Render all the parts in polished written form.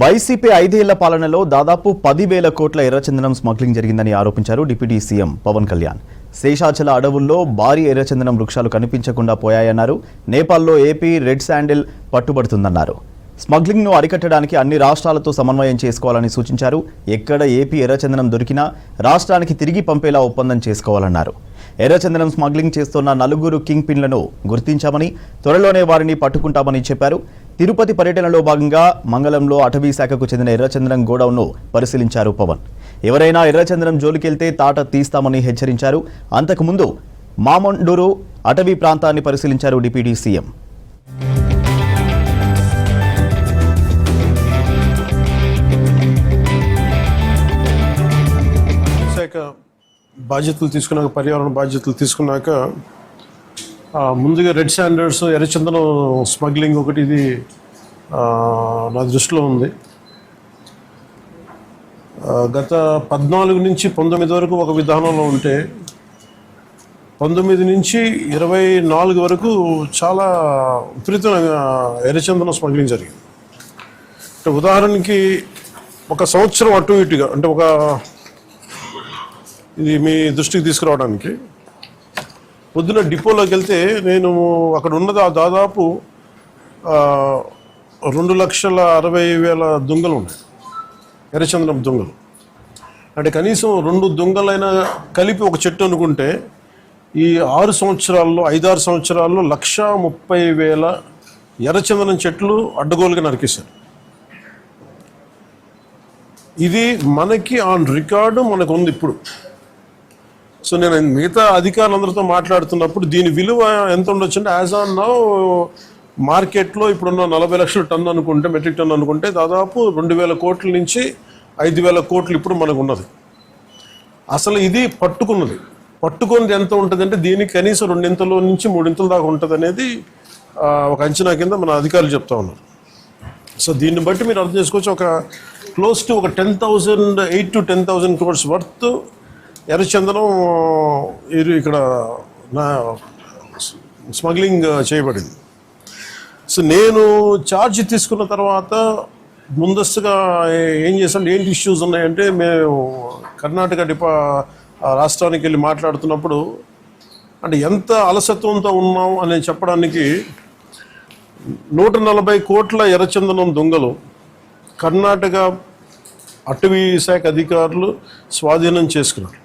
YCP 5 ఏళ్ల పాలనలో దాదాపు 10,000 కోట్ల ఎర్రచందనం స్మగ్లింగ్ జరిగిందని ఆరోపించారు డిప్యూటీ సీఎం పవన్ కళ్యాణ్. శేషాచల అడవుల్లో భారీ ఎర్రచందనం వృక్షాలు కనిపించకుండా పోయాయన్నారు. నేపాల్లో ఏపీ రెడ్ శాండిల్ పట్టుబడుతుందన్నారు. స్మగ్లింగ్ను అరికట్టడానికి అన్ని రాష్ట్రాలతో సమన్వయం చేసుకోవాలని సూచించారు. ఎక్కడ ఏపీ ఎర్రచందనం దొరికినా రాష్ట్రానికి తిరిగి పంపేలా ఒప్పందం చేసుకోవాలన్నారు. ఎర్రచందనం స్మగ్లింగ్ చేస్తున్న 4 కింగ్ పిన్లను గుర్తించామని, త్వరలోనే వారిని పట్టుకుంటామని చెప్పారు. తిరుపతి పర్యటనలో భాగంగా మంగళంలో అటవీ శాఖకు చెందిన ఎర్రచందనం గోడౌన్ను పరిశీలించారు పవన్. ఎవరైనా ఎర్రచందనం జోలికెళ్తే తాట తీస్తామని హెచ్చరించారు. అంతకుముందు మామండూరు అటవీ ప్రాంతాన్ని పరిశీలించారు డిప్యూటీ సీఎం. బాధ్యతలు తీసుకున్నాక, పర్యావరణ బాధ్యతలు తీసుకున్నాక ముందుగా రెడ్ శాండర్స్ ఎర్రచందనం స్మగ్లింగ్ ఒకటి ఇది నా దృష్టిలో ఉంది. గత 14 నుంచి 19 వరకు ఒక విధానంలో ఉంటే 19 నుంచి 24 వరకు చాలా విపరీతంగా ఎర్రచందనం స్మగ్లింగ్ జరిగింది. అంటే ఉదాహరణకి ఒక సంవత్సరం అటు ఇటుగా, అంటే ఇది మీ దృష్టికి తీసుకురావడానికి, పొద్దున డిపోలోకి వెళ్తే నేను అక్కడ ఉన్నది దాదాపు 2,60,000 దుంగలు ఉన్నాయి, ఎర్రచందనం దుంగలు. అంటే కనీసం 2 దుంగలైనా కలిపి ఒక చెట్టు అనుకుంటే ఈ 5-6 సంవత్సరాల్లో 1,30,000 ఎర్రచందనం చెట్లు అడ్డగోలుగా నరికేశారు. ఇది మనకి ఆన్ రికార్డు మనకు ఉంది ఇప్పుడు. సో నేను మిగతా అధికారులందరితో మాట్లాడుతున్నప్పుడు దీని విలువ ఎంత ఉండొచ్చు అంటే, యాజ్ ఆన్ నౌ మార్కెట్లో ఇప్పుడున్న 40 లక్షల టన్ను అనుకుంటే, మెట్రిక్ టన్ను అనుకుంటే దాదాపు 2,000 కోట్ల నుంచి 5,000 కోట్లు ఇప్పుడు మనకు ఉన్నది. అసలు ఇది పట్టుకున్నది ఎంత ఉంటుంది అంటే దీనికి కనీసం 2 నుంచి 3 దాకా ఉంటుంది అనేది ఒక అంచనా కింద మన అధికారులు చెప్తా ఉన్నారు. సో దీన్ని బట్టి మీరు అర్థం చేసుకోవచ్చు, ఒక క్లోజ్ టు ఒక 8,000 to 10,000 crores వర్త్ ఎర్రచందనం ఇక్కడ స్మగ్లింగ్ చేయబడింది. సో నేను ఛార్జ్ తీసుకున్న తర్వాత ముందస్తుగా ఏం చేశాను, ఏంటి ఇష్యూస్ ఉన్నాయంటే, మేము కర్ణాటక రాష్ట్రానికి వెళ్ళి మాట్లాడుతున్నప్పుడు అంటే ఎంత అలసత్వంతో ఉన్నాం అని చెప్పడానికి 140 కోట్ల ఎర్రచందనం దొంగలు కర్ణాటక అటవీ శాఖ అధికారులు స్వాధీనం చేసుకున్నారు.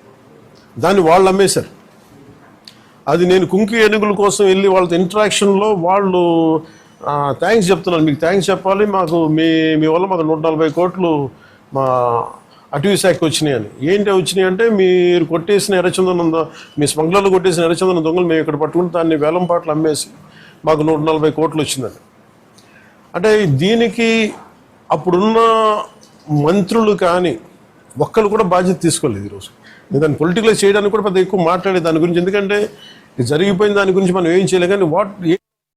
దాన్ని వాళ్ళు అమ్మేశారు. అది నేను కుంకి ఏనుగుల కోసం వెళ్ళి వాళ్ళతో ఇంటరాక్షన్లో వాళ్ళు థ్యాంక్స్ చెప్తున్నాను, మీకు థ్యాంక్స్ చెప్పాలి, మాకు మీ వల్ల మాకు 140 కోట్లు మా అటవీ శాఖకి వచ్చినాయి అని. ఏంటి వచ్చినాయి అంటే, మీరు కొట్టేసిన ఎర్రచందనం, మీ స్మగ్లర్లు కొట్టేసిన ఎర్రచందనం దొంగలు మేము ఇక్కడ పట్టుకుని దాన్ని వేలం పాటలు అమ్మేసి మాకు 140 కోట్లు వచ్చిందని. అంటే దీనికి అప్పుడున్న మంత్రులు కానీ ఒక్కరు కూడా బాధ్యత తీసుకోలేదు. ఈరోజు దాన్ని పొలిటికలైజ్ చేయడానికి కూడా పెద్ద ఎక్కువ మాట్లాడే దాని గురించి, ఎందుకంటే జరిగిపోయిన దాని గురించి మనం ఏం చేయలేం. కానీ